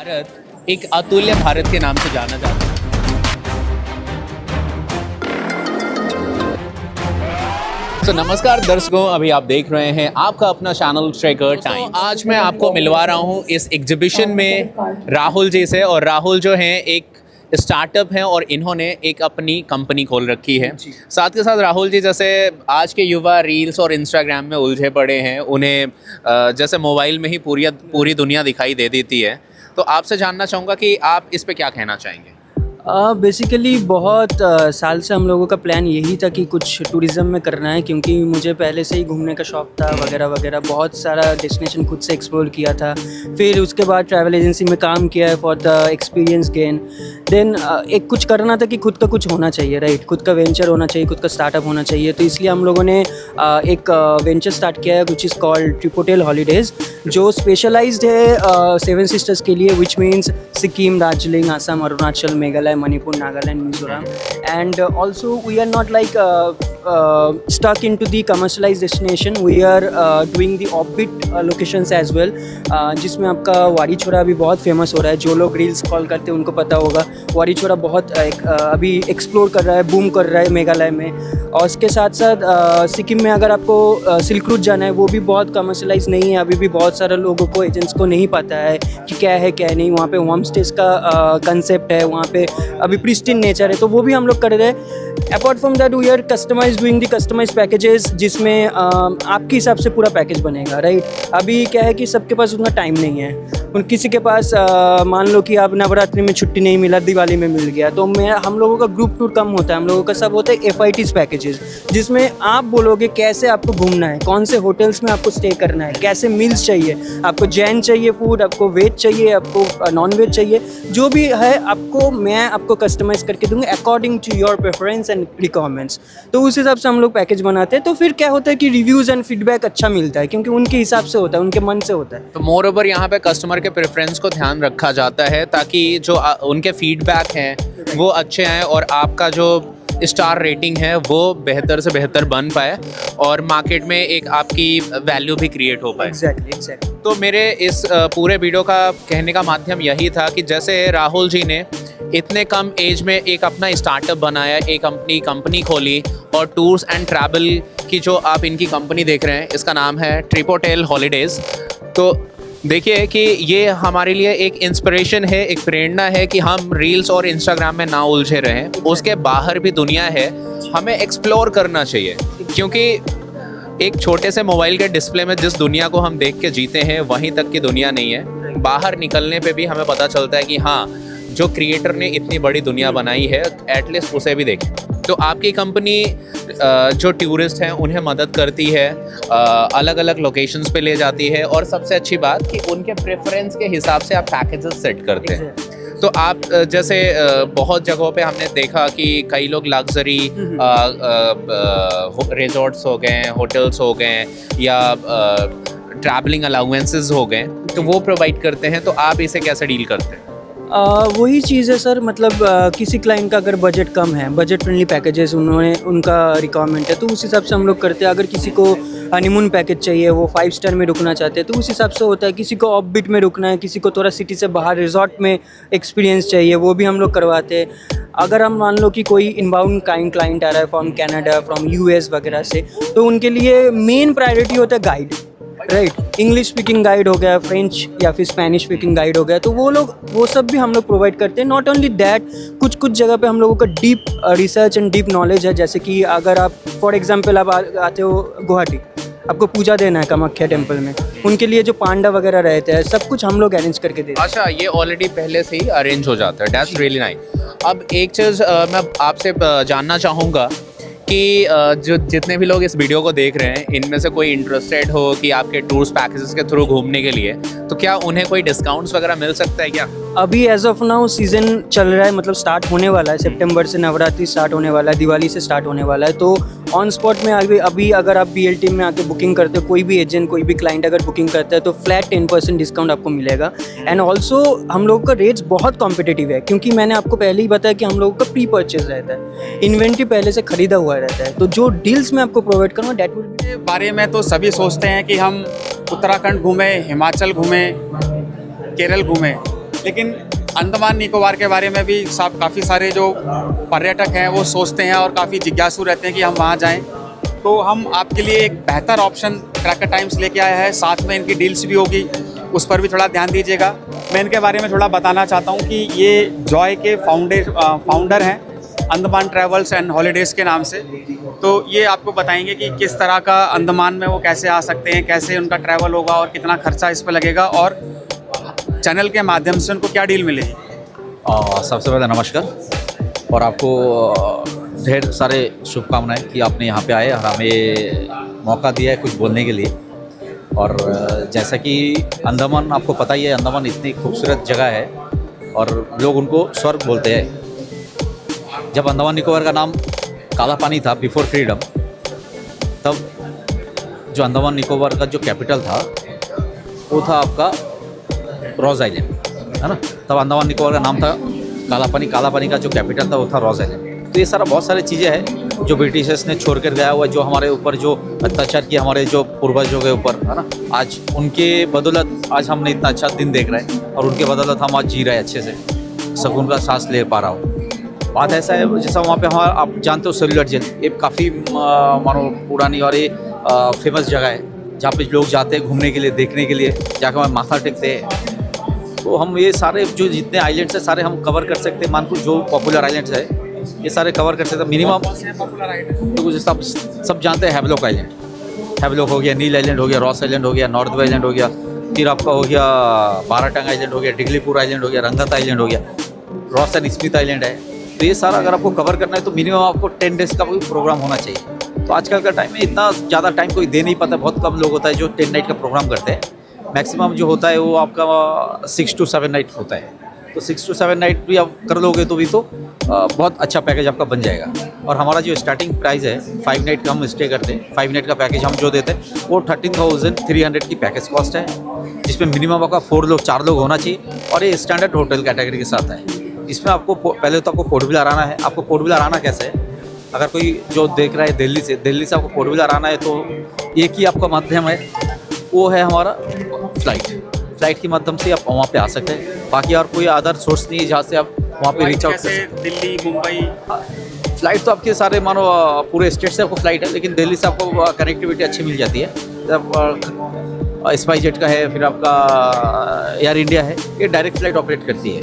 भारत एक अतुल्य भारत के नाम से जाना जाता है। तो नमस्कार दर्शकों, अभी आप देख रहे हैं आपका अपना चैनल ट्रेकर टाइम। आज मैं आपको मिलवा रहा हूं इस एग्जीबिशन में राहुल जी से। और राहुल जो हैं एक स्टार्टअप हैं और इन्होंने एक अपनी कंपनी खोल रखी है। साथ के साथ राहुल जी, जैसे आज के युवा रील्स और इंस्टाग्राम में उलझे पड़े हैं, उन्हें जैसे मोबाइल में ही पूरी दुनिया दिखाई दे देती है, तो आपसे जानना चाहूँगा कि आप इस पे क्या कहना चाहेंगे। बेसिकली बहुत साल से हम लोगों का प्लान यही था कि कुछ टूरिज़्म में करना है, क्योंकि मुझे पहले से ही घूमने का शौक़ था वगैरह वगैरह। बहुत सारा डेस्टिनेशन खुद से एक्सप्लोर किया था। फिर उसके बाद ट्रैवल एजेंसी में काम किया है for the experience gain. Then एक कुछ करना था कि खुद का कुछ होना चाहिए, राइट। खुद का वेंचर होना चाहिए, खुद का स्टार्टअप होना चाहिए। तो इसलिए हम लोगों ने एक वेंचर स्टार्ट किया है विच इज़ कॉल्ड ट्रिपोटेल हॉलीडेज़, जो स्पेशलाइज्ड है 7 सिस्टर्स के लिए, which means Sikkim, Darjeeling, Assam, Arunachal, Meghalaya, Manipur, Nagaland, Mizoram. And also we are not like stuck into the commercialized destination. We are doing the offbeat locations as well, जिसमें आपका वाड़ी छोरा अभी बहुत फेमस हो रहा है। जो लोग रील्स कॉल करते हैं उनको पता होगा, वाड़ी छोरा बहुत अभी एक्सप्लोर कर रहा है, बूम कर रहा है मेघालय में। और उसके साथ साथ सिक्किम में अगर आपको सिल्क रूट जाना है, वो भी बहुत कमर्शलाइज नहीं है। अभी भी बहुत सारे लोगों को, एजेंट्स को नहीं पता है कि क्या है क्या नहीं। वहाँ पे होम स्टेज का कंसेप्ट है, वहाँ पे अभी प्रिस्टीन नेचर है, तो वो भी हम लोग कर रहे हैं। Apart from that we are customize doing the customize packages, जिसमें आपके हिसाब से पूरा पैकेज बनेगा, राइट। अभी क्या है कि सबके पास उतना टाइम नहीं है। किसी के पास मान लो कि आप नवरात्रि में छुट्टी नहीं मिला, दिवाली में मिल गया, तो हम लोगों का ग्रुप टूर कम होता है। हम लोगों का सब होता है FITs पैकेजेस, जिसमें आप बोलोगे कैसे आपको घूमना है, कौन से होटल्स में आपको स्टे करना है, कैसे मील्स चाहिए, आपको जैन चाहिए फूड, आपको वेज चाहिए, आपको नॉन वेज चाहिए, जो भी है मैं आपको कस्टमाइज़ करके दूंगा according to your preference and requirements. तो उस हिसाब से हम लोग पैकेज बनाते हैं। तो फिर क्या होता है कि रिव्यूज़ एंड फीडबैक अच्छा मिलता है, क्योंकि उनके हिसाब से होता है, उनके मन से होता है। तो मोर ओवर यहाँ पे कस्टमर के प्रेफरेंस को ध्यान रखा जाता है, ताकि जो उनके फीडबैक हैं वो अच्छे आएँ और आपका जो स्टार रेटिंग है वो बेहतर से बेहतर बन पाए और मार्केट में एक आपकी वैल्यू भी क्रिएट हो पाए। एग्जैक्टली। तो मेरे इस पूरे वीडियो का कहने का माध्यम यही था कि जैसे राहुल जी ने इतने कम एज में एक अपना स्टार्टअप बनाया, एक अपनी कंपनी खोली, और टूर्स एंड ट्रैवल की जो आप इनकी कंपनी देख रहे हैं, इसका नाम है ट्रिपोटेल हॉलीडेज़। तो देखिए कि ये हमारे लिए एक इंस्पिरेशन है, एक प्रेरणा है कि हम रील्स और इंस्टाग्राम में ना उलझे रहें। उसके बाहर भी दुनिया है, हमें एक्सप्लोर करना चाहिए, क्योंकि एक छोटे से मोबाइल के डिस्प्ले में जिस दुनिया को हम देख के जीते हैं वहीं तक की दुनिया नहीं है। बाहर निकलने पे भी हमें पता चलता है कि हाँ, जो क्रिएटर ने इतनी बड़ी दुनिया बनाई है, एटलीस्ट उसे भी देखें। तो आपकी कंपनी जो टूरिस्ट हैं उन्हें मदद करती है, अलग अलग लोकेशंस पे ले जाती है, और सबसे अच्छी बात कि उनके प्रेफरेंस के हिसाब से आप पैकेजेस सेट करते हैं। तो आप जैसे बहुत जगहों पे हमने देखा कि कई लोग लग्जरी रिजॉर्ट्स हो गए, होटल्स हो गए, या ट्रैवलिंग अलाउंसेस हो गए, तो वो प्रोवाइड करते हैं। तो आप इसे कैसे डील करते हैं? वही चीज़ है सर, मतलब किसी क्लाइंट का अगर बजट कम है, बजट फ्रेंडली पैकेजेस उनका रिक्वायरमेंट है, तो उस हिसाब से हम लोग करते हैं। अगर किसी को हनीमून पैकेज चाहिए, वो 5 स्टार में रुकना चाहते हैं, तो उस हिसाब से होता है। किसी को ऑफ बीट में रुकना है, किसी को थोड़ा सिटी से बाहर रिजॉर्ट में एक्सपीरियंस चाहिए, वो भी हम लोग करवाते हैं। अगर हम मान लो कि कोई इनबाउंड क्लाइंट आ रहा है फ्रॉम कनाडा, फ्रॉम US वगैरह से, तो उनके लिए मेन प्रायोरिटी होता है guide, right. English speaking guide हो गया, फ्रेंच या फिर स्पेनिश स्पीकिंग गाइड हो गया, तो वो सब भी हम लोग प्रोवाइड करते हैं। नॉट ओनली दैट, कुछ जगह पे हम लोगों का deep research and deep knowledge है। जैसे कि अगर आप फॉर एग्जांपल आप आते हो गुवाहाटी, आपको पूजा देना है कामाख्या टेम्पल में, उनके लिए जो पांडा वगैरह रहते हैं, सब कुछ हम लोग अरेंज करके देते हैं। अच्छा, ये ऑलरेडी पहले से ही अरेंज हो जाता है। That's really nice. अब एक चीज़ मैं आपसे जानना चाहूँगा कि जो जितने भी लोग इस वीडियो को देख रहे हैं, इनमें से कोई इंटरेस्टेड हो कि आपके टूर्स पैकेजेस के थ्रू घूमने के लिए, तो क्या उन्हें कोई डिस्काउंट्स वगैरह मिल सकता है क्या? अभी एज ऑफ नाउ सीज़न चल रहा है, मतलब स्टार्ट होने वाला है। सितंबर से नवरात्रि स्टार्ट होने वाला है, दिवाली से स्टार्ट होने वाला है। तो ऑन स्पॉट में अभी अगर आप BL टीम में आके बुकिंग करते हो, कोई भी एजेंट, कोई भी क्लाइंट अगर बुकिंग करता है, तो फ्लैट 10% डिस्काउंट आपको मिलेगा। एंड ऑल्सो हम लोगों का रेट्स बहुत कॉम्पिटिटिव है, क्योंकि मैंने आपको पहले ही बताया कि हम लोगों का प्री परचेज रहता है, इन्वेंट्री पहले से खरीदा हुआ रहता है। तो जो डील्स मैं आपको प्रोवाइड करूँगा डेट विल बी। बारे में तो सभी सोचते हैं कि हम उत्तराखंड घूमें, हिमाचल घूमें, केरल घूमें, लेकिन अंडमान निकोबार के बारे में भी सब काफ़ी सारे जो पर्यटक हैं वो सोचते हैं और काफ़ी जिज्ञासु रहते हैं कि हम वहाँ जाएं। तो हम आपके लिए एक बेहतर ऑप्शन ट्रैकर टाइम्स लेके आया है, साथ में इनकी डील्स भी होगी, उस पर भी थोड़ा ध्यान दीजिएगा। मैं इनके बारे में थोड़ा बताना चाहता हूँ कि ये जॉय के फाउंडर हैं, अंडमान ट्रैवल्स एंड हॉलीडेज़ के नाम से। तो ये आपको बताएंगे कि किस तरह का अंडमान में वो कैसे आ सकते हैं, कैसे उनका ट्रैवल होगा और कितना खर्चा इस पर लगेगा और चैनल के माध्यम से उनको क्या डील मिलेगी। सबसे पहले नमस्कार और आपको ढेर सारे शुभकामनाएं कि आपने यहाँ पे आए और हमें मौका दिया है कुछ बोलने के लिए। और जैसा कि अंडमान आपको पता ही है, अंडमान इतनी खूबसूरत जगह है और लोग उनको स्वर्ग बोलते हैं। जब अंडमान निकोबार का नाम काला पानी था बिफोर फ्रीडम, तब जो अंडमान निकोबार का जो कैपिटल था वो था आपका रॉस आइलैंड, है ना। तब अंडमान निकोबार का नाम था काला पानी का जो कैपिटल था वो था रॉस आइलैंड। तो ये सारा बहुत सारी चीज़ें हैं जो ब्रिटिशर्स ने छोड़ कर गया हुआ, जो हमारे ऊपर जो अत्याचार किया हमारे जो पूर्वजों के ऊपर, है ना। आज उनके बदौलत आज हमने इतना अच्छा दिन देख रहे हैं और उनके बदौलत हम आज जी रहे हैं अच्छे से, सुकून का सांस ले पा रहा हूँ। बात ऐसा है जैसा वहाँ पे हमारा आप जानते हो सेलुलर जेल, ये काफ़ी मानो पुरानी और ये फेमस जगह है जहाँ पे लोग जाते हैं घूमने के लिए, देखने के लिए, जाकर वहाँ माथा टेकते हैं। तो हम ये सारे जो जितने आइलैंड्स हैं सारे हम कवर कर सकते हैं। मानपुर जो पॉपुलर आइलैंड्स है ये सारे कवर कर सकते हैं मिनिमम। तो कुछ सब जानते हैं, हैवलॉक आइलैंड, हैवलॉक हो गया, नील आइलैंड हो गया, रॉस आइलैंड हो गया, नॉर्थ आइलैंड हो गया, फिर आपका हो गया बाराटंग आइलैंड हो गया, डिगलीपुर आइलैंड हो गया, रंगत आइलैंड हो गया, रॉस एंड स्मिथ आइलैंड है। तो ये सारा अगर आपको कवर करना है तो मिनिमम आपको 10 डेज़ का कोई प्रोग्राम होना चाहिए। तो आजकल का टाइम में इतना ज़्यादा टाइम कोई दे नहीं पाता, बहुत कम लोग होता है जो 10 नाइट का प्रोग्राम करते हैं। मैक्सिमम जो होता है वो आपका 6 to 7 नाइट होता है। तो 6 to 7 नाइट भी आप कर लोगे तो भी तो बहुत अच्छा पैकेज आपका बन जाएगा। और हमारा जो स्टार्टिंग प्राइस है 5 नाइट का हम स्टे करते हैं, 5 नाइट का पैकेज हम जो देते हैं वो 13,300 की पैकेज कॉस्ट है, जिसमें मिनिमम आपका 4 लोग होना चाहिए और ये स्टैंडर्ड होटल कैटेगरी के साथ है। इसमें आपको पहले तो आपको फोर व्हीलर आना है। आपको फोर व्हीलर आना कैसे है, अगर कोई जो देख रहा है दिल्ली से आपको फोर व्हीलर आना है तो एक ही आपका माध्यम है, वो है हमारा फ्लाइट के माध्यम से आप वहाँ पे आ सकते हैं। बाकी और कोई अदर सोर्स नहीं है जहाँ से आप वहाँ पे रीच आउट कर सकते हैं। दिल्ली, मुंबई फ्लाइट तो आपके सारे मानो पूरे स्टेट से आपको फ्लाइट है, लेकिन दिल्ली से आपको कनेक्टिविटी अच्छी मिल जाती है। स्पाइस जेट का है, फिर आपका एयर इंडिया है, ये डायरेक्ट फ्लाइट ऑपरेट करती है।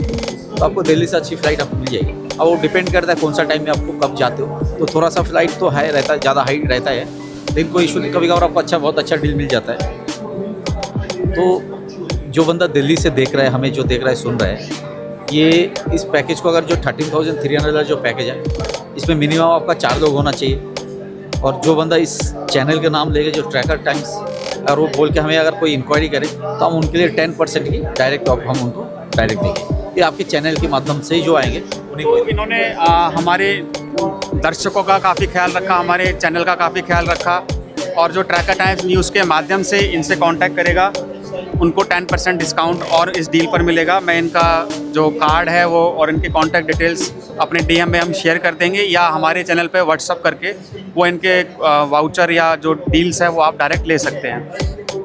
तो आपको दिल्ली से अच्छी फ्लाइट आपको मिल जाएगी। अब वो डिपेंड करता है कौन सा टाइम में आपको कब जाते हो। तो थोड़ा सा फ्लाइट तो है रहता है, ज़्यादा हाई रहता है, लेकिन कोई इशू नहीं, कभी कभार आपको बहुत अच्छा डील मिल जाता है। तो जो बंदा दिल्ली से देख रहा है, हमें जो देख रहा है, सुन रहा है, ये इस पैकेज को अगर जो 13,300 जो पैकेज है, इसमें मिनिमम आपका 4 लोग होना चाहिए। और जो बंदा इस चैनल का नाम लेगा जो ट्रैकर टाइम्स, और वो बोल के हमें अगर कोई इंक्वायरी करे तो हम उनके लिए 10% की डायरेक्ट ऑफ हम उनको डायरेक्ट देंगे। ये आपके चैनल के माध्यम से ही जो आएंगे उन्हीं को। इन्होंने हमारे दर्शकों का काफ़ी ख्याल रखा, हमारे चैनल का काफ़ी ख्याल रखा, और जो ट्रैकर टाइम्स न्यूज़ के माध्यम से इनसे कांटेक्ट करेगा उनको 10% डिस्काउंट और इस डील पर मिलेगा। मैं इनका जो कार्ड है वो और इनके कांटेक्ट डिटेल्स अपने DM में हम शेयर कर देंगे, या हमारे चैनल पे व्हाट्सअप करके वो इनके वाउचर या जो डील्स है वो आप डायरेक्ट ले सकते हैं।